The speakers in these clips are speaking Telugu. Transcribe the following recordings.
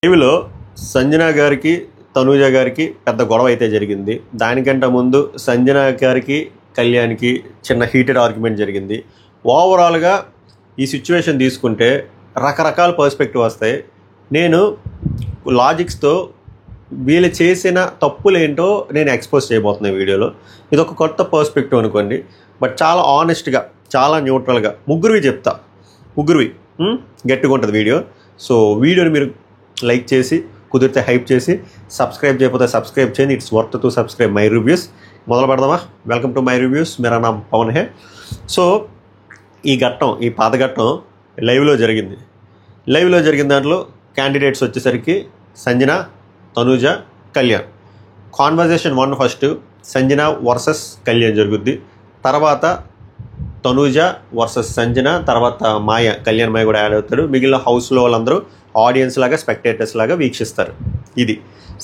టీవీలో సంజన గారికి తనూజ గారికి పెద్ద గొడవ అయితే జరిగింది. దానికంటే ముందు సంజన గారికి కళ్యాణ్కి చిన్న హీటెడ్ ఆర్గ్యుమెంట్ జరిగింది. ఓవరాల్గా ఈ సిచ్యువేషన్ తీసుకుంటే రకరకాల పర్స్పెక్టివ్ వస్తాయి. నేను లాజిక్స్తో వీళ్ళు చేసిన తప్పులేంటో నేను ఎక్స్పోజ్ చేయబోతున్నాను వీడియోలో. ఇది ఒక కొత్త పర్స్పెక్టివ్ అనుకోండి, బట్ చాలా ఆనెస్ట్గా, చాలా న్యూట్రల్గా ముగ్గురువి చెప్తా. ముగ్గురువి గట్టిగా ఉంటుంది వీడియో. సో వీడియోని మీరు లైక్ చేసి, కుదిరితే హైప్ చేసి, సబ్స్క్రైబ్ చేయకపోతే సబ్స్క్రైబ్ చేయండి. It's worth to subscribe my reviews. మొదలు పెడదామా? Welcome to my reviews. Mera NAM Pawan hey. So ఈ పాత ఘట్టం లైవ్లో జరిగింది. లైవ్లో జరిగిన దాంట్లో క్యాండిడేట్స్ వచ్చేసరికి Sanjana, Tanuja, Kalyan. Conversation 1 first Sanjana versus Kalyan జరుగుద్ది. తర్వాత తనూజ వర్సెస్ సంజన, తర్వాత కళ్యాణ్ మాయ కూడా యాడ్ అవుతాడు. మిగిలిన హౌస్లో వాళ్ళందరూ ఆడియన్స్ లాగా, స్పెక్టేటర్స్ లాగా వీక్షిస్తారు. ఇది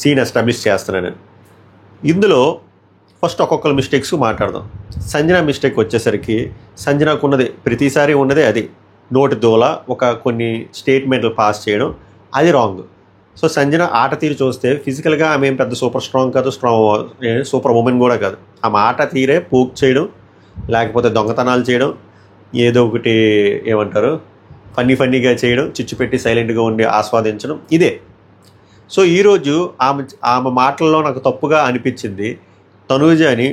సీన్ ఎస్టాబ్లిష్ చేస్తున్నాను నేను. ఇందులో ఫస్ట్ ఒక్కొక్కరు మిస్టేక్స్ మాట్లాడదాం. సంజన మిస్టేక్ వచ్చేసరికి సంజనకున్నది ప్రతిసారి ఉన్నదే అది నోటి దోల, కొన్ని స్టేట్మెంట్లు పాస్ చేయడం, అది రాంగ్. సో సంజన ఆట తీరు చూస్తే ఫిజికల్గా ఆమె ఏం పెద్ద సూపర్ స్ట్రాంగ్ కాదు, సూపర్ ఉమెన్ కూడా కాదు. ఆమె ఆట తీరే పోక్ చేయడం, లేకపోతే దొంగతనాలు చేయడం, ఏదో ఒకటి ఏమంటారు ఫన్నీగా చేయడం, చిచ్చు పెట్టి సైలెంట్గా ఉండి ఆస్వాదించడం, ఇదే. సో ఈరోజు ఆమె మాటల్లో నాకు తప్పుగా అనిపించింది. తనూజని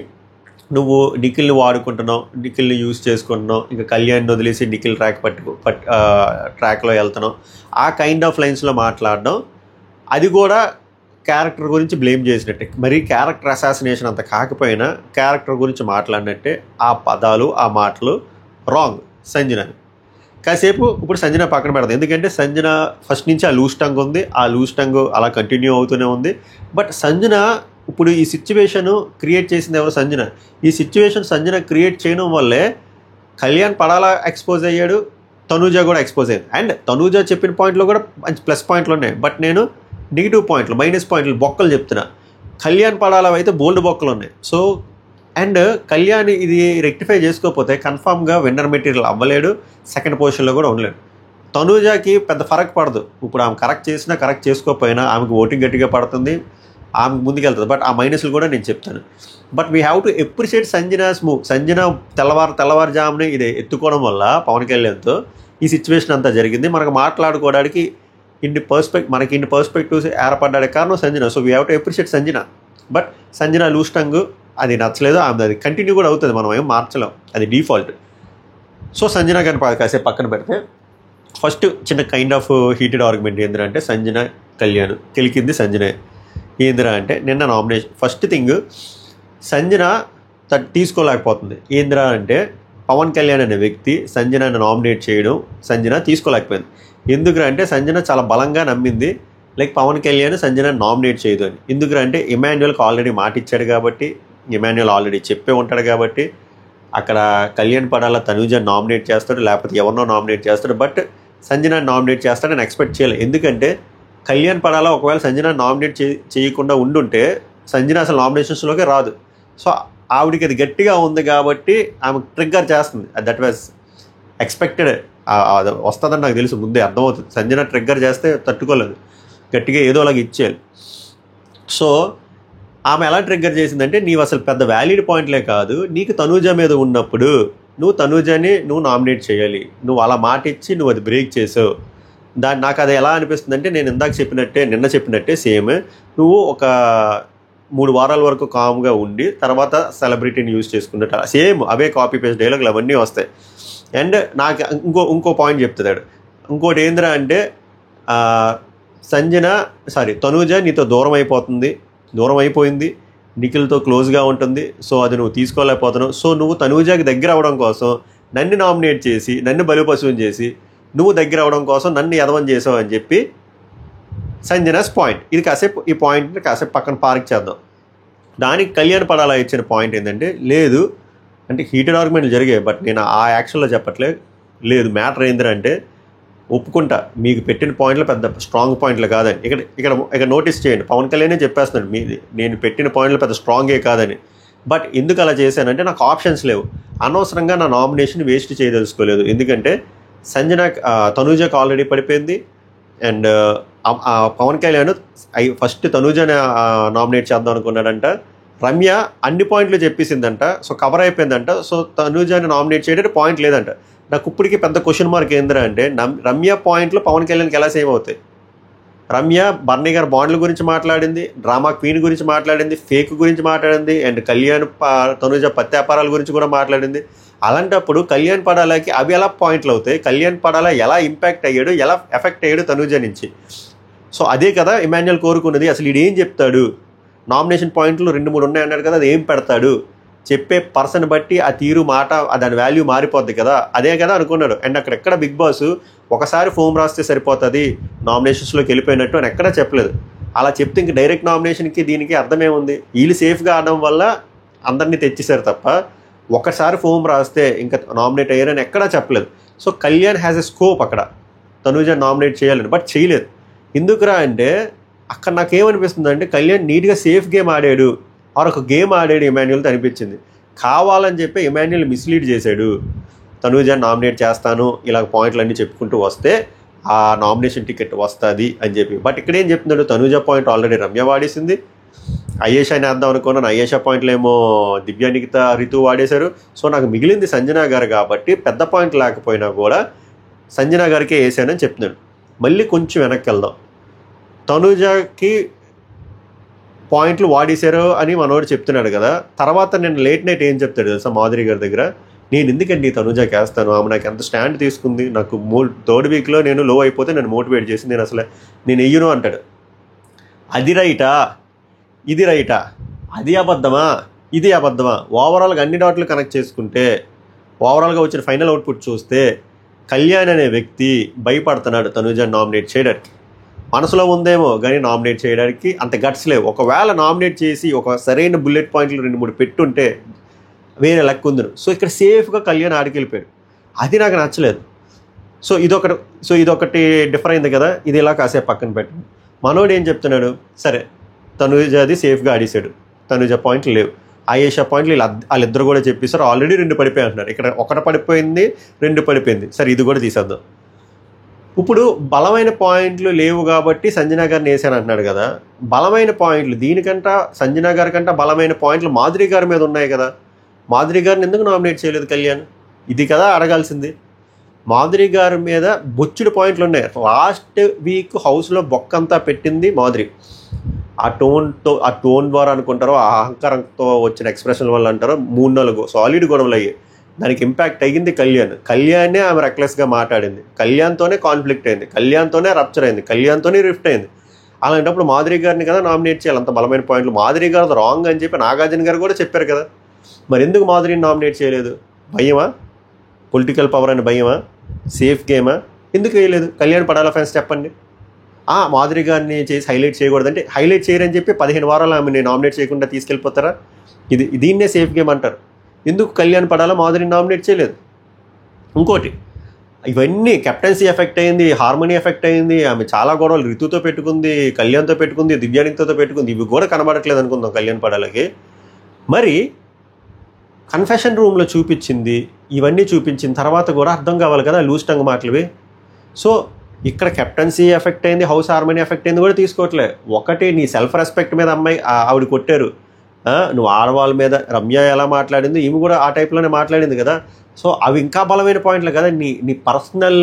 నువ్వు నిఖిల్ని వాడుకుంటున్నావు, నిఖిల్ని యూజ్ చేసుకుంటున్నావు, ఇంకా కళ్యాణ్ని వదిలేసి నిఖిల్ ట్రాక్లో వెళ్తున్నావు, ఆ కైండ్ ఆఫ్ లైన్స్లో మాట్లాడడం, అది కూడా క్యారెక్టర్ గురించి బ్లేమ్ చేసినట్టే. మరి క్యారెక్టర్ అసాసినేషన్ అంత కాకపోయినా క్యారెక్టర్ గురించి మాట్లాడినట్టే. ఆ పదాలు, ఆ మాటలు రాంగ్. సంజన కాసేపు ఇప్పుడు సంజన పక్కన పెడతాం, ఎందుకంటే సంజన ఫస్ట్ నుంచి ఆ లూజ్ టంగ్ ఉంది, ఆ లూజ్ టంగ్ అలా కంటిన్యూ అవుతూనే ఉంది. బట్ సంజన ఇప్పుడు ఈ సిచ్యువేషన్ క్రియేట్ చేసింది ఎవరు? సంజన. ఈ సిచ్యువేషన్ సంజన క్రియేట్ చేయడం వల్లే కళ్యాణ్ పడాలా ఎక్స్పోజ్ అయ్యాడు, తనూజ కూడా ఎక్స్పోజ్ అయ్యింది. అండ్ తనూజ చెప్పిన పాయింట్లో కూడా మంచి ప్లస్ పాయింట్లు ఉన్నాయి, బట్ నేను నెగిటివ్ పాయింట్లు, మైనస్ పాయింట్లు, బొక్కలు చెప్తున్నా. కళ్యాణ్ పడాలా అయితే బోల్డ్ బొక్కలు ఉన్నాయి. సో అండ్ కళ్యాణ్ ఇది రెక్టిఫై చేసుకోకపోతే కన్ఫామ్గా విన్నర్ మెటీరియల్ అవ్వలేడు, సెకండ్ పొజిషన్లో కూడా ఉండలేడు. తనూజకి పెద్ద ఫరక్ పడదు. ఇప్పుడు ఆమె కరెక్ట్ చేసినా, కరెక్ట్ చేసుకోకపోయినా ఆమెకు ఓటింగ్ గట్టిగా పడుతుంది, ఆమెకు ముందుకెళ్తుంది. బట్ ఆ మైనస్లు కూడా నేను చెప్తాను. But we have to appreciate Sanjana's move. Sanjana తెల్లవారుజామునే ఇది ఎత్తుకోవడం వల్ల పవన్ కళ్యాణ్తో ఈ సిచ్యువేషన్ అంతా జరిగింది. మనకు మాట్లాడుకోవడానికి మనకి ఇన్ని పర్స్పెక్టివ్స్ ఏర్పడ్డానికి కారణం Sanjana. So we have to appreciate Sanjana. But Sanjana loose tongue అది నచ్చలేదు, అది కంటిన్యూ కూడా అవుతుంది, మనం ఏం మార్చలేం, అది డిఫాల్ట్. సో సంజన గారిని కాసేపు పక్కన పెడితే ఫస్ట్ చిన్న కైండ్ ఆఫ్ హీటెడ్ ఆర్గ్యుమెంట్ ఏందిరా సంజన కళ్యాణ్ గెలికింది సంజనే. ఏందిరా అంటే నిన్న నామినేషన్ ఫస్ట్ థింగ్ సంజన తీసుకోలేకపోతుంది. ఏందిరా అంటే పవన్ కళ్యాణ్ అనే వ్యక్తి సంజనని నామినేట్ చేయడం సంజన తీసుకోలేకపోయింది. ఎందుకురా అంటే సంజన చాలా బలంగా నమ్మింది పవన్ కళ్యాణ్ సంజన నామినేట్ చేయదు అని. ఎందుకురా అంటే ఇమాన్యుయల్కి ఆల్రెడీ మాట ఇచ్చాడు కాబట్టి, ఇమాన్యుయల్ ఆల్రెడీ చెప్పే ఉంటాడు కాబట్టి, అక్కడ కళ్యాణ్ పడాల తనూజ నామినేట్ చేస్తాడు, లేకపోతే ఎవరినో నామినేట్ చేస్తాడు, బట్ సంజన నామినేట్ చేస్తాడని ఎక్స్పెక్ట్ చేయాలి. ఎందుకంటే కళ్యాణ్ పడాల ఒకవేళ సంజన నామినేట్ చేయకుండా ఉండుంటే సంజన అసలు నామినేషన్స్లోకి రాదు. సో ఆవిడికి అది గట్టిగా ఉంది కాబట్టి ఆమె ట్రిగ్గర్ చేస్తుంది. That was expected. వస్తుందని నాకు తెలుసు, ముందే అర్థమవుతుంది. సంజన ట్రిగ్గర్ చేస్తే తట్టుకోలేదు, గట్టిగా ఏదోలాగా ఇచ్చేయాలి. సో ఆమె ఎలా ట్రిగ్గర్ చేసిందంటే నీవు అసలు పెద్ద వ్యాలిడ్ పాయింట్లే కాదు, నీకు తనూజ మీద ఉన్నప్పుడు నువ్వు తనూజని నామినేట్ చేయాలి, నువ్వు అలా మాట ఇచ్చి నువ్వు అది బ్రేక్ చేసావు. నాకు అది ఎలా అనిపిస్తుంది అంటే నేను నిన్న చెప్పినట్టే సేమ్. నువ్వు ఒక 3 వారాల వరకు కామ్గా ఉండి తర్వాత సెలబ్రిటీని యూజ్ చేసుకున్నట్టు సేమ్ అవే కాపీ పేస్ట్ డైలాగులు అవన్నీ వస్తాయి. అండ్ నాకు ఇంకో పాయింట్ చెప్తున్నాడు. ఇంకోటి ఏందిరా అంటే తనూజ నీతో దూరం అయిపోయింది, నిఖిల్తో క్లోజ్గా ఉంటుంది. సో అది నువ్వు తీసుకోలేకపోతున్నావు. సో నువ్వు తనూజకి దగ్గర అవ్వడం కోసం నన్ను నామినేట్ చేసి, నన్ను బలిపశువుని చేసి, నువ్వు దగ్గర అవ్వడం కోసం నన్ను ఎదవం చేసావు అని చెప్పి సంజనాస్ పాయింట్. ఈ పాయింట్ని కాసేపు పక్కన పార్క్ చేద్దాం. దానికి కళ్యాణ్ పడాలా ఇచ్చిన పాయింట్ ఏంటంటే లేదు అంటే హీటెడ్ ఆర్గ్యుమెంట్లు జరిగాయి, బట్ నేను ఆ యాక్షన్లో లేదు. మ్యాటర్ ఏంటంటే ఒప్పుకుంటా మీకు పెట్టిన పాయింట్లు పెద్ద స్ట్రాంగ్ పాయింట్లు కాదని. ఇక్కడ నోటీస్ చేయండి, పవన్ కళ్యాణే చెప్పేస్తున్నాడు నేను పెట్టిన పాయింట్లు పెద్ద స్ట్రాంగే కాదని. బట్ ఎందుకు అలా చేశానంటే నాకు ఆప్షన్స్ లేవు. అనవసరంగా నా నామినేషన్ వేస్ట్ చేయదలుచుకోలేదు. ఎందుకంటే తనూజకి ఆల్రెడీ పడిపోయింది, అండ్ పవన్ కళ్యాణ్ ఫస్ట్ తనూజని నామినేట్ చేద్దాం అనుకున్నాడంట. రమ్య అన్ని పాయింట్లు చెప్పేసిందంట, సో కవర్ అయిపోయిందంట. సో తనూజని నామినేట్ చేయడానికి పాయింట్ లేదంట. నాకు ఇప్పటికీ పెద్ద క్వశ్చన్ మార్క్ ఏంద్రా అంటే, రమ్య పాయింట్లు పవన్ కళ్యాణ్కి ఎలా సేవ్ అవుతాయి? రమ్య బర్నీ గారు బాండ్ల గురించి మాట్లాడింది, డ్రామా క్వీన్ గురించి మాట్లాడింది, ఫేక్ గురించి మాట్లాడింది, అండ్ కళ్యాణ్ తనూజ పత్యాపారాల గురించి కూడా మాట్లాడింది. అలాంటప్పుడు కళ్యాణ్ పడాలకి అవి ఎలా పాయింట్లు అవుతాయి? కళ్యాణ్ పడాల ఎలా ఇంపాక్ట్ అయ్యాడు, ఎలా ఎఫెక్ట్ అయ్యాడు తనూజ నుంచి? సో అదే కదా ఇమాన్యుయల్ కోరుకున్నది. అసలు ఈడు ఏం చెప్తాడు? నామినేషన్ పాయింట్లు 2-3 ఉన్నాయి అన్నాడు కదా, అది ఏం పెడతాడు? చెప్పే పర్సన్ బట్టి ఆ తీరు మాట దాని వాల్యూ మారిపోద్ది కదా, అదే కదా అనుకున్నాడు. అండ్ అక్కడెక్కడ బిగ్ బాస్ ఒకసారి ఫోమ్ రాస్తే సరిపోతుంది నామినేషన్స్లోకి వెళ్ళిపోయినట్టు అని ఎక్కడా చెప్పలేదు. అలా చెప్తే ఇంక డైరెక్ట్ నామినేషన్కి దీనికి అర్థమేముంది? వీళ్ళు సేఫ్గా ఆడడం వల్ల అందరినీ తెచ్చేశారు తప్ప ఒకసారి ఫోమ్ రాస్తే ఇంకా నామినేట్ అయ్యారని ఎక్కడా చెప్పలేదు. So Kalyan has a scope అక్కడ తనూజ నామినేట్ చేయాలని, బట్ చేయలేదు. ఎందుకురా అంటే అక్కడ నాకేమనిపిస్తుంది అంటే కళ్యాణ్ నీట్గా సేఫ్ గేమ్ ఆడాడు, ఒక గేమ్ ఆడాడు ఇమాన్యుయల్తో అనిపించింది. కావాలని చెప్పి ఇమాన్యుయల్ మిస్లీడ్ చేశాడు. తనూజ నామినేట్ చేస్తాను ఇలా పాయింట్లు అన్నీ చెప్పుకుంటూ వస్తే ఆ నామినేషన్ టికెట్ వస్తుంది అని చెప్పి. బట్ ఇక్కడ ఏం చెప్తున్నాడు? తనూజ పాయింట్ ఆల్రెడీ రమ్య వాడేసింది, అయేషాని వేద్దాం అనుకున్నాను, అయేషా పాయింట్లు ఏమో దివ్య నిఖిత రితు వాడేశారు. సో నాకు మిగిలింది సంజన గారు కాబట్టి పెద్ద పాయింట్ లేకపోయినా కూడా సంజన గారికే వేసానని చెప్తున్నాడు. మళ్ళీ కొంచెం వెనక్కి వెళ్దాం. తనూజకి పాయింట్లు వాడేశారు అని మనోడు చెప్తున్నాడు కదా. తర్వాత నేను లేట్ నైట్ ఏం చెప్తాడు తెలుసా మాధురి గారి దగ్గర? నేను ఎందుకండి తనూజకి వేస్తాను, ఆమె నాకు ఎంత స్టాండ్ తీసుకుంది, నాకు 3rd వీక్లో నేను లో అయిపోతే నేను మోటివేట్ చేసి నేను వెయ్యను అంటాడు. అది రైటా, ఇది రైటా, అది అబద్ధమా, ఇది అబద్ధమా? ఓవరాల్గా అన్ని డాట్లు కనెక్ట్ చేసుకుంటే ఓవరాల్గా వచ్చిన ఫైనల్ అవుట్పుట్ చూస్తే కళ్యాణ్ అనే వ్యక్తి భయపడుతున్నాడు తనూజని నామినేట్ చేయడానికి. మనసులో ఉందేమో కానీ నామినేట్ చేయడానికి అంత గట్స్ లేవు. ఒకవేళ నామినేట్ చేసి ఒక సరైన బుల్లెట్ పాయింట్లు 2-3 పెట్టుంటే వేరే లెక్క ఉందరు. సో ఇక్కడ సేఫ్గా కళ్యాణ్ ఆడికెళ్ళిపోయాడు. అది నాకు నచ్చలేదు. సో ఇదొకటి డిఫర్ అయింది కదా, ఇది ఇలా కాసేపు పక్కన పెట్టండి. మనోడు ఏం చెప్తున్నాడు? సరే తనూజది సేఫ్గా ఆడేశాడు, తనూజ పాయింట్లు లేవు, అయేషా పాయింట్లు వాళ్ళిద్దరు కూడా చెప్పేశారు. ఆల్రెడీ 2 పడిపోయి అంటున్నారు. ఇక్కడ 1 పడిపోయింది, 2 పడిపోయింది. సరే ఇది కూడా తీసేద్దాం. ఇప్పుడు బలమైన పాయింట్లు లేవు కాబట్టి సంజన గారిని వేసాను అంటున్నాడు కదా. బలమైన పాయింట్లు దీనికంట సంజన గారి కంట బలమైన పాయింట్లు మాధురి గారి మీద ఉన్నాయి కదా. మాధురి గారిని ఎందుకు నామినేట్ చేయలేదు కళ్యాణ్? ఇది కదా అడగాల్సింది. మాధురి గారి మీద బొచ్చుడు పాయింట్లు ఉన్నాయి. లాస్ట్ వీక్ హౌస్లో బొక్కంతా పెట్టింది మాధురి. ఆ టోన్ ద్వారా అనుకుంటారో, ఆ అహంకారంతో వచ్చిన ఎక్స్ప్రెషన్ వల్ల అంటారో 3-4 సాలిడ్ గొడవలు అయ్యాయి. దానికి ఇంపాక్ట్ అయ్యింది కళ్యాణ్నే ఆమె రెక్లెస్గా మాట్లాడింది, కళ్యాణ్తోనే కాన్ఫ్లిక్ట్ అయింది, కళ్యాణ్తోనే రప్చర్ అయింది, కళ్యాణ్తోనే రిఫ్ట్ అయింది. అలాంటప్పుడు మాధురి గారిని కదా నామినేట్ చేయాలి. అంత బలమైన పాయింట్లు మాధురి గారు రాంగ్ అని చెప్పి నాగార్జున గారు కూడా చెప్పారు కదా. మరి ఎందుకు మాధురిని నామినేట్ చేయలేదు? భయమా? పొలిటికల్ పవర్ అని భయమా? సేఫ్ గేమా? ఎందుకు వేయలేదు? కళ్యాణ్ పడాల ఫ్యాన్స్ చెప్పండి. మాధురి గారిని చేసి హైలైట్ చేయకూడదంటే హైలైట్ చేయరని చెప్పి 15 వారాలు ఆమె నామినేట్ చేయకుండా తీసుకెళ్ళిపోతారా? దీన్నే సేఫ్ గేమ్ అంటారు. ఎందుకు కళ్యాణ్ పడాలా మాధురిని నామినేట్ చేయలేదు? ఇంకోటి, ఇవన్నీ కెప్టెన్సీ ఎఫెక్ట్ అయింది, హార్మోనీ ఎఫెక్ట్ అయింది, ఆమె చాలా గొడవలు రితుతో పెట్టుకుంది, కళ్యాణ్తో పెట్టుకుంది, దివ్యానిక్తో పెట్టుకుంది. ఇవి కూడా కనబడట్లేదు అనుకుందాం కళ్యాణ్ పడాలకి. మరి కన్ఫెషన్ రూమ్లో చూపించింది, ఇవన్నీ చూపించిన తర్వాత కూడా అర్థం కావాలి కదా లూజ్ టంగ్ మాటలవి. సో ఇక్కడ కెప్టెన్సీ ఎఫెక్ట్ అయింది, హౌస్ హార్మోనీ ఎఫెక్ట్ అయింది కూడా తీసుకోవట్లే. ఒకటి నీ సెల్ఫ్ రెస్పెక్ట్ మీద ఆవిడ కొట్టారు. నువ్వు ఆడవాళ్ళ మీద రమ్య ఎలా మాట్లాడింది, ఈమె కూడా ఆ టైప్లోనే మాట్లాడింది కదా. సో అవి ఇంకా బలమైన పాయింట్లు కదా. నీ పర్సనల్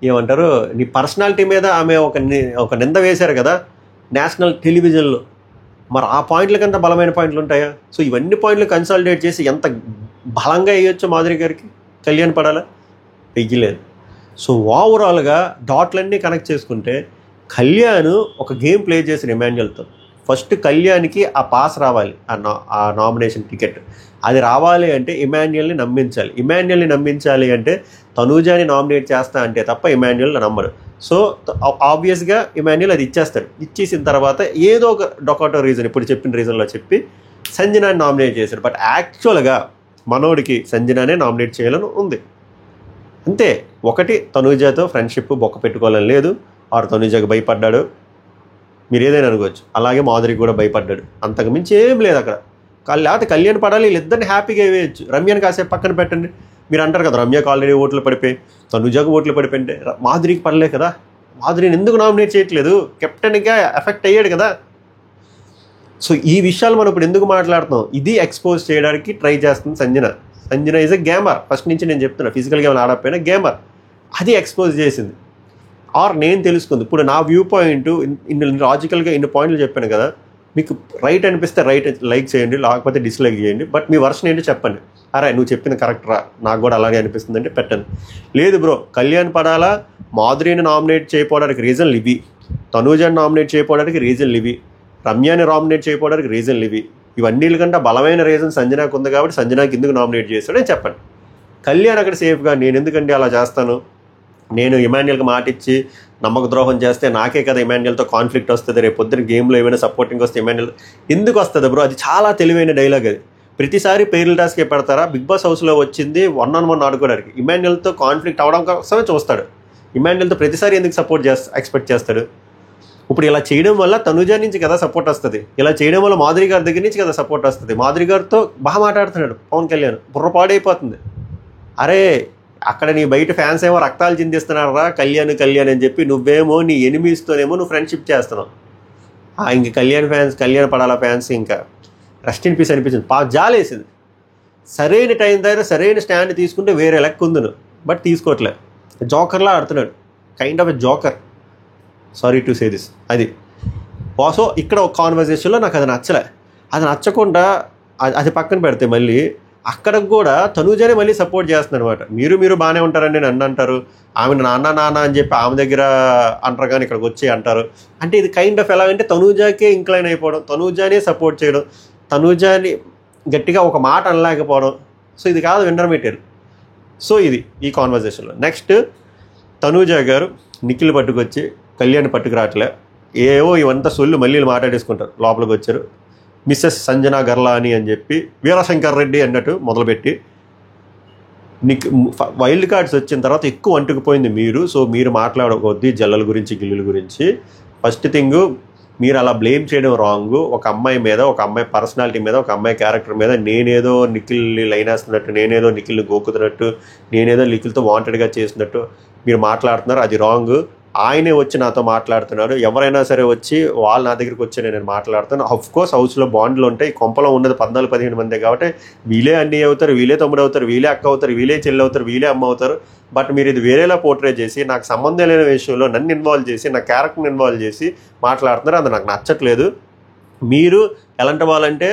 ఏమంటారు, నీ పర్సనాలిటీ మీద ఆమె ఒక నింద వేశారు కదా నేషనల్ టెలివిజన్లో. మరి ఆ పాయింట్ల కంటే బలమైన పాయింట్లు ఉంటాయా? సో ఇవన్నీ పాయింట్లు కన్సాలిడేట్ చేసి ఎంత బలంగా వేయొచ్చు మాధురి గారికి కళ్యాణ్ పడాలా? వెయ్యలేదు. సో ఓవరాల్గా డాట్లన్నీ కనెక్ట్ చేసుకుంటే కళ్యాణ్ ఒక గేమ్ ప్లే చేసిన ఇమాన్యుయల్తో. ఫస్ట్ కళ్యాణ్కి ఆ పాస్ రావాలి, ఆ నామినేషన్ టికెట్ అది రావాలి అంటే ఇమాన్యుయల్ని నమ్మించాలి అంటే తనూజని నామినేట్ చేస్తా అంటే తప్ప ఇమాన్యుయల్ నమ్మడు. సో ఆబ్వియస్గా ఇమాన్యుయల్ అది ఇచ్చేస్తాడు. ఇచ్చేసిన తర్వాత ఏదో ఒక డొకాటో రీజన్, ఇప్పుడు చెప్పిన రీజన్లో చెప్పి సంజనాని నామినేట్ చేశాడు. బట్ యాక్చువల్గా మనోడికి సంజనానే నామినేట్ చేయాలని ఉంది అంతే. ఒకటి, తనూజతో ఫ్రెండ్షిప్ బొక్క పెట్టుకోవాలని లేదు, ఆరు తనూజకి భయపడ్డాడు, మీరు ఏదైనా అనుకోవచ్చు. అలాగే మాధురికి కూడా భయపడ్డాడు, అంతకు మించి ఏం లేదు అక్కడ. లేకపోతే కళ్యాణ్ పడాలి, వీళ్ళిద్దరిని హ్యాపీగా వేయచ్చు. రమ్యని కాసేపు పక్కన పెట్టండి. మీరు అంటారు కదా రమ్యకు ఆల్రెడీ ఓట్లు పడిపోయి, తనుజకు ఓట్లు పడిపోయింటే మాధురికి పడలే కదా. మాధురిని ఎందుకు నామినేట్ చేయట్లేదు? కెప్టెన్గా ఎఫెక్ట్ అయ్యాడు కదా. సో ఈ విషయాలు మనం ఇప్పుడు ఎందుకు మాట్లాడుతున్నాం? ఇది ఎక్స్పోజ్ చేయడానికి ట్రై చేస్తుంది Sanjana. Sanjana is a gamer. First నుంచి నేను చెప్తున్నా, ఫిజికల్ గేమ్ ఆడకపోయినా గేమర్. అది ఎక్స్పోజ్ చేసింది. ఆర్ నేను తెలుసుకుంది. ఇప్పుడు నా వ్యూ పాయింట్ ఇన్ని లాజికల్గా ఇన్ని పాయింట్లు చెప్పాను కదా, మీకు రైట్ అనిపిస్తే రైట్ లైక్ చేయండి, లేకపోతే డిస్లైక్ చేయండి. బట్ మీ వర్షన్ ఏంటో చెప్పండి. అరే నువ్వు చెప్పింది కరెక్ట్ రా, నాకు కూడా అలాగే అనిపిస్తుంది అంటే పెట్టండి. లేదు బ్రో, కళ్యాణ్ పడాలా మాధురిని నామినేట్ చేయకపోవడానికి రీజన్లు ఇవి, తనూజని నామినేట్ చేయకపోవడానికి రీజన్లు ఇవి, రమ్యాని నామినేట్ చేయకపోవడానికి రీజన్లు ఇవి, ఇవన్నీ కంటే బలమైన రీజన్ సంజనాకు ఉంది కాబట్టి సంజనాకి ఎందుకు నామినేట్ చేస్తాడని చెప్పండి. కళ్యాణ్ అక్కడ సేఫ్గా, నేను ఎందుకంటే అలా చేస్తాను, నేను ఇమాన్యుయల్కి మాట ఇచ్చి నమ్మక ద్రోహం చేస్తే నాకే కదా ఇమాన్యుయల్తో కాన్ఫ్లిక్ట్ వస్తుంది, రేపు పొద్దున గేమ్లో ఏమైనా సపోర్టింగ్ వస్తే ఇమాన్యుయల్ ఎందుకు వస్తుంది బ్రో? అది చాలా తెలివైన డైలాగ్. అది ప్రతిసారి పేర్ల టాస్కే పెడతారా? బిగ్ బాస్ హౌస్లో వచ్చింది 1-on-1 ఆడుకోవడానికి, ఇమాన్యుయల్తో కాన్ఫ్లిక్ట్ అవడం కోసమే చూస్తాడు. ఇమాన్యుయల్తో ప్రతిసారి ఎందుకు సపోర్ట్ ఎక్స్పెక్ట్ చేస్తాడు? ఇప్పుడు ఇలా చేయడం వల్ల తనుజ నుంచి కదా సపోర్ట్ వస్తుంది, ఇలా చేయడం వల్ల మాధురి గారి దగ్గర నుంచి కదా సపోర్ట్ వస్తుంది. మాధురి గారితో బాగా మాట్లాడుతున్నాడు పవన్ కళ్యాణ్, బుర్రపాడైపోతుంది. అరే అక్కడ నీ బయట ఫ్యాన్స్ ఏమో రక్తాలు చిందిస్తున్నారా కళ్యాణ్ కళ్యాణ్ అని చెప్పి, నువ్వేమో నీ ఎనిమీస్తోనేమో నువ్వు ఫ్రెండ్షిప్ చేస్తున్నావు. ఇంక కళ్యాణ్ పడాల ఫ్యాన్స్ ఇంకా రెస్ట్ ఇన్ పీస్ అనిపించింది. జాలేసింది. సరైన టైం దగ్గర సరైన స్టాండ్ తీసుకుంటే వేరే లెక్క ఉంది, బట్ తీసుకోవట్లే. జోకర్లా ఆడుతున్నాడు, kind of a joker, sorry to say this. అది సో ఇక్కడ ఒక కాన్వర్జేషన్లో నాకు అది నచ్చలే. అది నచ్చకుండా అది పక్కన పెడితే మళ్ళీ అక్కడికి కూడా తనూజనే మళ్ళీ సపోర్ట్ చేస్తుంది అనమాట. మీరు బాగానే ఉంటారని నన్ను అంటారు, ఆమె నాన్న అని చెప్పి ఆమె దగ్గర అంటారు కానీ ఇక్కడికి వచ్చి అంటారు. అంటే ఇది కైండ్ ఆఫ్ ఎలాగంటే తనూజాకే ఇంక్లైన్ అయిపోవడం, తనూజానే సపోర్ట్ చేయడం, తనూజాని గట్టిగా ఒక మాట అనలేకపోవడం. సో ఇది కాదు విన్నర్ మెటీరియల్. సో ఇది ఈ కాన్వర్జేషన్లో. నెక్స్ట్ తనూజ గారు నిఖిల్ పట్టుకొచ్చి కళ్యాణ్ పట్టుకురావట్లే, ఏవో ఇవంతా సొల్లు మళ్ళీ మాట్లాడేసుకుంటారు. లోపలికి వచ్చారు మిస్సెస్ సంజనా గర్లాని అని చెప్పి వీరశంకర్ రెడ్డి అన్నట్టు మొదలుపెట్టి వైల్డ్ కార్డ్స్ వచ్చిన తర్వాత ఎక్కువ అంటుకుపోయింది మీరు. సో మీరు మాట్లాడకొద్ది జల్లల గురించి గిల్లుల గురించి. ఫస్ట్ థింగ్, మీరు అలా బ్లేమ్ చేయడం రాంగ్. ఒక అమ్మాయి మీద, ఒక అమ్మాయి పర్సనాలిటీ మీద, ఒక అమ్మాయి క్యారెక్టర్ మీద నేనేదో నిఖిల్ని లైన్ వేస్తున్నట్టు, నేనేదో నిఖిల్ని గోకుతున్నట్టు, నేనేదో నిఖిల్తో వాంటెడ్గా చేసినట్టు మీరు మాట్లాడుతున్నారు. అది రాంగ్. ఆయనే వచ్చి నాతో మాట్లాడుతున్నాడు. ఎవరైనా సరే వచ్చి వాళ్ళు నా దగ్గరికి వచ్చి నేను మాట్లాడుతాను. అఫ్కోర్స్ హౌస్లో బాండ్లు ఉంటాయి. కొంపలో ఉన్నది 14-15 మంది కాబట్టి వీళ్ళే అన్నీ అవుతారు, వీళ్ళే తమ్ముడు అవుతారు, వీళ్ళే అక్క అవుతారు, వీళ్ళే చెల్లి అవుతారు, వీళ్ళే అమ్మ అవుతారు. బట్ మీరు ఇది వేరేలా పోర్ట్రే చేసి నాకు సంబంధం లేని విషయంలో నన్ను ఇన్వాల్వ్ చేసి, నా క్యారెక్టర్ని ఇన్వాల్వ్ చేసి మాట్లాడుతున్నారు. అది నాకు నచ్చట్లేదు. మీరు ఎలాంటి వాళ్ళంటే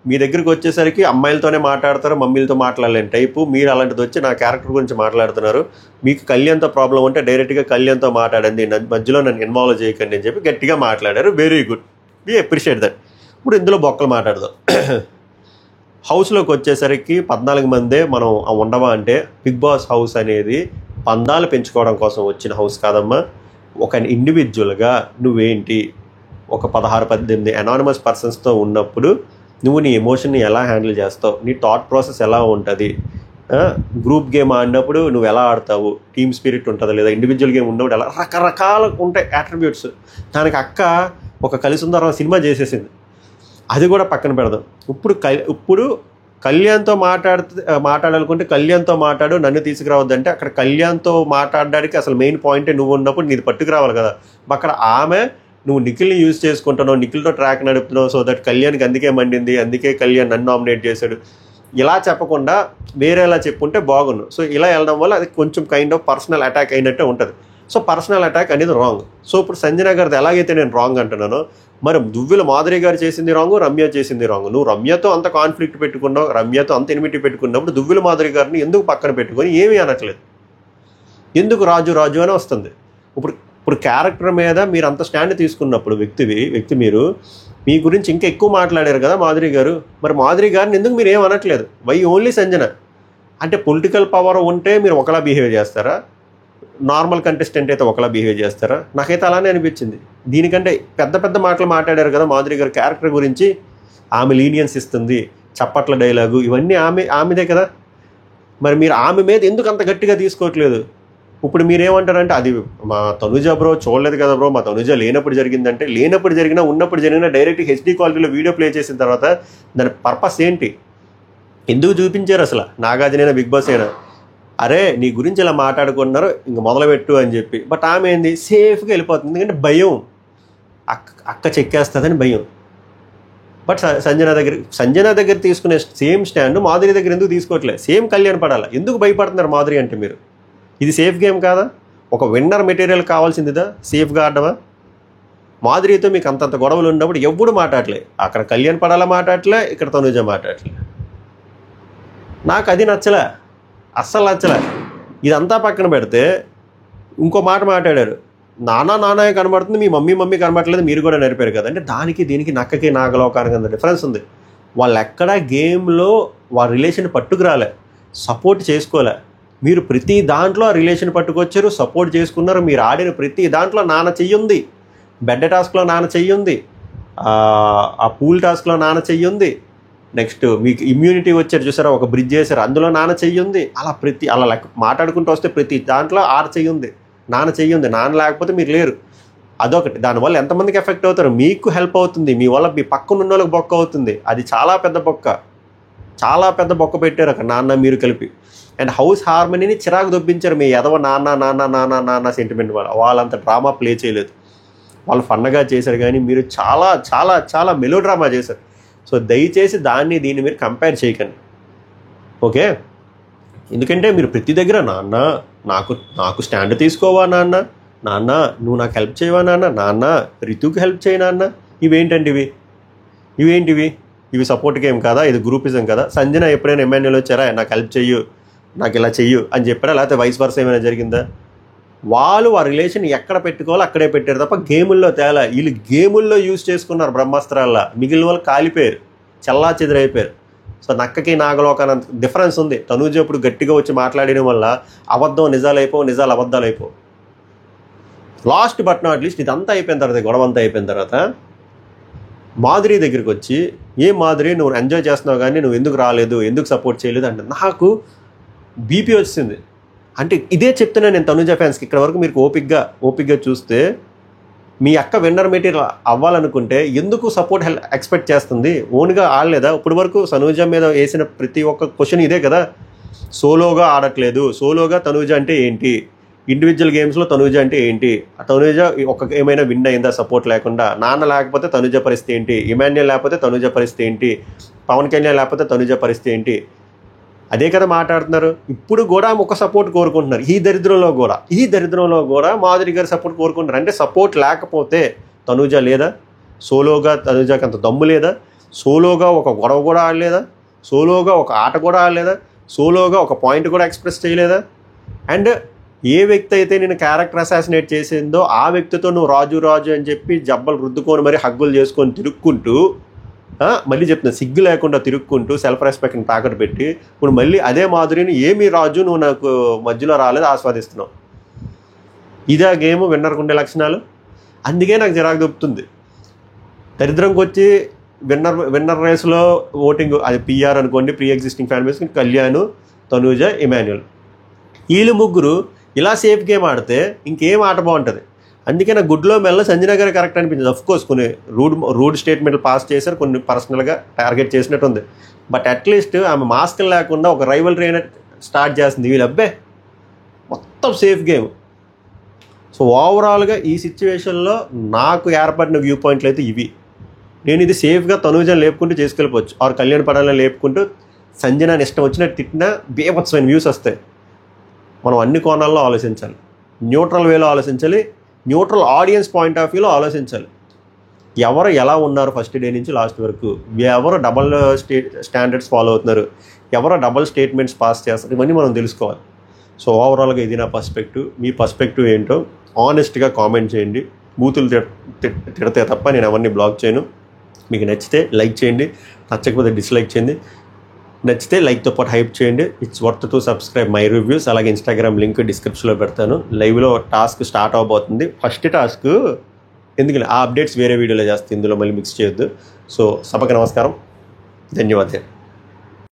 మీ దగ్గరికి వచ్చేసరికి అమ్మాయిలతోనే మాట్లాడతారు, మమ్మీలతో మాట్లాడలేని టైపు. మీరు అలాంటిది వచ్చి నా క్యారెక్టర్ గురించి మాట్లాడుతున్నారు. మీకు కళ్యాణ్తో ప్రాబ్లం ఉంటే డైరెక్ట్గా కళ్యాణ్తో మాట్లాడండి, మధ్యలో నన్ను ఇన్వాల్వ్ చేయకండి అని చెప్పి గట్టిగా మాట్లాడారు. Very good, we appreciate that. ఇప్పుడు ఇందులో బొక్కలు మాట్లాడదాం. హౌస్లోకి వచ్చేసరికి 14 మందే మనం ఉండవా అంటే, బిగ్ బాస్ హౌస్ అనేది పందాలు పెంచుకోవడం కోసం వచ్చిన హౌస్ కాదమ్మా. ఒక ఇండివిజువల్గా నువ్వేంటి, ఒక 16-18 అనానిమస్ పర్సన్స్తో ఉన్నప్పుడు నువ్వు నీ ఎమోషన్ని ఎలా హ్యాండిల్ చేస్తావు, నీ థాట్ ప్రాసెస్ ఎలా ఉంటుంది, గ్రూప్ గేమ్ ఆడినప్పుడు నువ్వు ఎలా ఆడతావు, టీమ్ స్పిరిట్ ఉంటుందా లేదా, ఇండివిజువల్ గేమ్ ఉన్నప్పుడు ఎలా, రకరకాల ఉంటాయి అట్రిబ్యూట్స్. దానికి అక్క ఒక కలిసి ఉందరం సినిమా చేసేసింది. అది కూడా పక్కన పెడదాం. ఇప్పుడు కళ్యాణ్తో మాట్లాడాలనుకుంటే కళ్యాణ్తో మాట్లాడు, నన్ను తీసుకురావద్దంటే అక్కడ కళ్యాణ్తో మాట్లాడడానికి అసలు మెయిన్ పాయింటే నువ్వు ఉన్నప్పుడు నీది పట్టుకురావాలి కదా. అక్కడ ఆమె నువ్వు నిఖిల్ని యూజ్ చేసుకుంటున్నావు, నిఖిల్తో ట్రాక్ నడుపుతున్నావు, సో దట్ కళ్యాణ్కి అందుకే మండింది, అందుకే కళ్యాణ్ నన్ను నామినేట్ చేశాడు. ఇలా చెప్పకుండా వేరేలా చెప్పుంటే బాగుండు. సో ఇలా వెళ్ళడం వల్ల అది కొంచెం కైండ్ ఆఫ్ పర్సనల్ అటాక్ అయినట్టే ఉంటుంది. సో పర్సనల్ అటాక్ అనేది రాంగ్. సో ఇప్పుడు సంజన గారిది ఎలాగైతే నేను రాంగ్ అంటున్నానో, మరి దువ్విల మాధురి గారు చేసింది రాంగ్, రమ్య చేసింది రాంగ్. నువ్వు రమ్యతో అంత కాన్ఫ్లిక్ట్ పెట్టుకున్నావు, రమ్యతో అంత ఎనిమిటీ పెట్టుకున్నప్పుడు దువ్విల మాధురి గారిని ఎందుకు పక్కన పెట్టుకొని ఏమీ అనట్లేదు? ఎందుకు రాజు అని వస్తుంది? ఇప్పుడు క్యారెక్టర్ మీద మీరు అంత స్టాండ్ తీసుకున్నప్పుడు వ్యక్తి మీరు మీ గురించి ఇంకా ఎక్కువ మాట్లాడారు కదా మాధురి గారు. మరి మాధురి గారిని ఎందుకు మీరు ఏమనట్లేదు? Why only Sanjana? అంటే పొలిటికల్ పవర్ ఉంటే మీరు ఒకలా బిహేవ్ చేస్తారా, నార్మల్ కంటెస్టెంట్ అయితే ఒకలా బిహేవ్ చేస్తారా? నాకైతే అలానే అనిపించింది. దీనికంటే పెద్ద మాటలు మాట్లాడారు కదా మాధురి గారు క్యారెక్టర్ గురించి. ఆమె లీనియన్స్ ఇస్తుంది, చప్పట్ల డైలాగు, ఇవన్నీ ఆమెదే కదా. మరి మీరు ఆమె మీద ఎందుకు అంత గట్టిగా తీసుకోవట్లేదు? ఇప్పుడు మీరేమంటారంటే అది మా తనుజ బ్రో చూడలేదు కదా బ్రో, మా తనుజ లేనప్పుడు జరిగిందంటే, లేనప్పుడు జరిగినా ఉన్నప్పుడు జరిగినా డైరెక్ట్ హెచ్డీ క్వాలిటీలో వీడియో ప్లే చేసిన తర్వాత దాని పర్పస్ ఏంటి? ఎందుకు చూపించారు అసలు? నాగార్జున బిగ్ బాస్ అయినా అరే నీ గురించి ఇలా మాట్లాడుకున్నారు ఇంక మొదలుపెట్టు అని చెప్పి. బట్ ఆమె ఏంది సేఫ్గా వెళ్ళిపోతుంది, ఎందుకంటే భయం, అక్క చెక్కేస్తుందని భయం. బట్ సంజన దగ్గర తీసుకునే సేమ్ స్టాండ్ మాధురి దగ్గర ఎందుకు తీసుకోవట్లేదు? సేమ్ కళ్యాణ్ పడాలి, ఎందుకు భయపడుతున్నారు మాధురి అంటే మీరు? ఇది సేఫ్ గేమ్ కాదా? ఒక విన్నర్ మెటీరియల్ కావాల్సిందిదా సేఫ్గా ఆడమా? మాధురితో మీకు అంతంత గొడవలు ఉన్నప్పుడు ఎప్పుడు మాట్లాడలే, అక్కడ కళ్యాణ్ పడాలా మాట్లాడలే, ఇక్కడ తనుజ మాట్లాడలే. నాకు అది నచ్చలే, అస్సలు నచ్చలే. ఇదంతా పక్కన పెడితే ఇంకో మాట మాట్లాడారు, నాన్న కనబడుతుంది, మీ మమ్మీ కనబడట్లేదు, మీరు కూడా నేర్పారు కదా అంటే దానికి దీనికి నక్కకి నాగలోకానికి అంత డిఫరెన్స్ ఉంది. వాళ్ళు ఎక్కడా గేమ్లో వాళ్ళ రిలేషన్ పట్టుకురాలే, సపోర్ట్ చేసుకోలే. మీరు ప్రతి దాంట్లో ఆ రిలేషన్ పట్టుకొచ్చారు, సపోర్ట్ చేసుకున్నారు. మీరు ఆడిన ప్రతి దాంట్లో నాన్న చెయ్యుంది, బెడ్ టాస్క్లో నాన్న చెయ్యుంది, ఆ పూల్ టాస్క్లో నాన్న చెయ్యుంది, నెక్స్ట్ మీకు ఇమ్యూనిటీ వచ్చారు చూసారా, ఒక బ్రిడ్జ్ చేశారు, అందులో నాన్న చెయ్యుంది. అలా లెక్క మాట్లాడుకుంటూ వస్తే ప్రతి దాంట్లో చెయ్యుంది, నాన్న చెయ్యుంది. నాన్న లేకపోతే మీరు లేరు, అదొకటి. దానివల్ల ఎంతమందికి ఎఫెక్ట్ అవుతారు? మీకు హెల్ప్ అవుతుంది, మీ వల్ల మీ పక్కన ఉన్న వాళ్ళకి బొక్క అవుతుంది. అది చాలా పెద్ద బొక్క పెట్టారు అక్కడ నాన్న మీరు కలిపి. అండ్ హౌస్ హార్మనీని చిరాకు దొబ్బించారు. మీ ఎదవ నాన్న సెంటిమెంట్ వాళ్ళంత డ్రామా ప్లే చేయలేదు, వాళ్ళు ఫన్నగా చేశారు. కానీ మీరు చాలా చాలా చాలా మెలో డ్రామా చేశారు. సో దయచేసి దీన్ని మీరు కంపేర్ చేయకండి, ఓకే? ఎందుకంటే మీరు ప్రతి దగ్గర నాన్న నాకు స్టాండ్ తీసుకోవా నాన్న నువ్వు నాకు హెల్ప్ చేయవా నాన్న రితుకి హెల్ప్ చేయి నాన్న. ఇవేంటివి? ఇవి సపోర్ట్ గేమ్ కదా, ఇది గ్రూపిజం కదా? సంజన ఎప్పుడైనా ఎమ్మెల్యేలు వచ్చారా నాకు హెల్ప్ చెయ్యు, నాకు ఇలా చెయ్యు అని చెప్పారా? లేకపోతే వైస్ వర్స ఏమైనా జరిగిందా? వాళ్ళు ఆ రిలేషన్ ఎక్కడ పెట్టుకోవాలో అక్కడే పెట్టారు తప్ప గేముల్లో తేలా. వీళ్ళు గేముల్లో యూజ్ చేసుకున్నారు బ్రహ్మాస్త్రాల్లో, మిగిలిన వాళ్ళు కాలిపోయారు, చల్లా చెదిరైపోయారు. సో నక్కకి నాగలోకానంత డిఫరెన్స్ ఉంది. తనూజ ఇప్పుడు గట్టిగా వచ్చి మాట్లాడడం వల్ల అబద్ధం నిజాలు అబద్ధాలు అయిపోవు. లాస్ట్ బట్ నాట్ లీస్ట్ ఇదంతా అయిపోయిన తర్వాత, గొడవ అంతా అయిపోయిన తర్వాత మాధురి దగ్గరికి వచ్చి, మాధురి నువ్వు ఎంజాయ్ చేస్తున్నావు కానీ నువ్వు ఎందుకు రాలేదు, ఎందుకు సపోర్ట్ చేయలేదు అంటే నాకు బీపీ వచ్చింది. అంటే ఇదే చెప్తున్నా నేను తనుజ ఫ్యాన్స్కి. ఇక్కడ వరకు మీరు ఓపిక్గా చూస్తే మీ అక్క విన్నర్ మెటీరియల్ అవ్వాలనుకుంటే ఎందుకు సపోర్ట్ ఎక్స్పెక్ట్ చేస్తుంది? ఓన్గా ఆడలేదా? ఇప్పుడు వరకు తనుజ మీద వేసిన ప్రతి ఒక్క క్వశ్చన్ ఇదే కదా, సోలోగా ఆడట్లేదు, సోలోగా తనుజ అంటే ఏంటి, ఇండివిజువల్ గేమ్స్లో తనుజ అంటే ఏంటి, తనుజ ఏమైనా విన్ అయిందా సపోర్ట్ లేకుండా? నాన్న లేకపోతే తనుజ పరిస్థితి ఏంటి, ఇమాన్యుయల్ లేకపోతే తనుజ పరిస్థితి ఏంటి, పవన్ కళ్యాణ్ లేకపోతే తనుజ పరిస్థితి ఏంటి? అదే కదా మాట్లాడుతున్నారు. ఇప్పుడు కూడా ఒక సపోర్ట్ కోరుకుంటున్నారు. ఈ దరిద్రంలో కూడా మాధురి గారి సపోర్ట్ కోరుకుంటున్నారు. అంటే సపోర్ట్ లేకపోతే తనుజ లేదా? సోలోగా తనుజకి అంత దమ్ము లేదా? సోలోగా ఒక గొడవ కూడా ఆడలేదా? సోలోగా ఒక ఆట కూడా ఆడలేదా? సోలోగా ఒక పాయింట్ కూడా ఎక్స్ప్రెస్ చేయలేదా? అండ్ ఏ వ్యక్తి అయితే నేను క్యారెక్టర్ అసాసినేట్ చేసిందో ఆ వ్యక్తితో నువ్వు రాజు అని చెప్పి జబ్బలు రుద్దుకొని మరి హగ్గులు చేసుకొని తిరుక్కుంటూ, మళ్ళీ చెప్తున్నా, సిగ్గు లేకుండా తిరుక్కుంటూ సెల్ఫ్ రెస్పెక్ట్ని తాకట్టు పెట్టి ఇప్పుడు మళ్ళీ అదే మాధురిని ఏమి రాజు నువ్వు నాకు మధ్యలో రాలేదు ఆస్వాదిస్తున్నావు. ఇదే గేమ్ విన్నర్కు ఉండే లక్షణాలు. అందుకే నాకు చిరాకు దొరుకుతుంది. దరిద్రంకి వచ్చి విన్నర్ రేస్లో ఓటింగ్ అది పిఆర్ అనుకోండి, pre existing fan base, Kalyan, Tanuja, Emmanuel, వీళ్ళు ముగ్గురు ఇలా సేఫ్ గేమ్ ఆడితే ఇంకేం ఆట బాగుంటుంది. అందుకే నాకు గుడ్లో మెల్ల సంజన గారు కరెక్ట్ అనిపించింది. అఫ్కోర్స్ కొన్ని రూడ్ స్టేట్మెంట్లు పాస్ చేశారు, కొన్ని పర్సనల్గా టార్గెట్ చేసినట్టు ఉంది. బట్ అట్లీస్ట్ ఆమె మాస్క్ లేకుండా ఒక రైవల్రీ అనేది స్టార్ట్ చేస్తుంది. వీళ్ళు అబ్బే మొత్తం సేఫ్ గేమ్. సో ఓవరాల్గా ఈ సిచ్యువేషన్లో నాకు ఏర్పడిన వ్యూ పాయింట్లు అయితే ఇవి. నేను ఇది సేఫ్గా తనూజని లేపుకుంటూ చేసుకెళ్ళిపోవచ్చు, ఆరు కళ్యాణ్ పడాలని లేపుకుంటూ సంజనాని ఇష్టం వచ్చినట్టు తిట్టినా బేభత్సమైన వ్యూస్ వస్తాయి. మనం అన్ని కోణాల్లో ఆలోచించాలి, న్యూట్రల్ వేలో ఆలోచించాలి, న్యూట్రల్ ఆడియన్స్ పాయింట్ ఆఫ్ వ్యూలో ఆలోచించాలి. ఎవరు ఎలా ఉన్నారు ఫస్ట్ డే నుంచి లాస్ట్ వరకు, ఎవరు డబల్ స్టాండర్డ్స్ ఫాలో అవుతున్నారు, ఎవరు డబల్ స్టేట్మెంట్స్ పాస్ చేస్తారు, ఇవన్నీ మనం తెలుసుకోవాలి. సో ఓవరాల్గా ఇది నా పర్స్పెక్టివ్. మీ పర్స్పెక్టివ్ ఏంటో ఆనెస్ట్గా కామెంట్ చేయండి. బూతులు తిడితే తప్ప నేను ఎవరిని బ్లాక్ చేయను. మీకు నచ్చితే లైక్ చేయండి, నచ్చకపోతే డిస్లైక్ చేయండి. నచ్చితే లైక్తో పాటు హైప్ చేయండి. It's worth to subscribe my reviews. అలాగే ఇన్స్టాగ్రామ్ లింక్ డిస్క్రిప్షన్లో పెడతాను. లైవ్లో టాస్క్ స్టార్ట్ అవబోతుంది. ఫస్ట్ టాస్క్ ఎందుకంటే ఆ అప్డేట్స్ వేరే వీడియోలో చేస్తే ఇందులో మళ్ళీ మిక్స్ చేయొద్దు. సో సభకు నమస్కారం, ధన్యవాదాలు.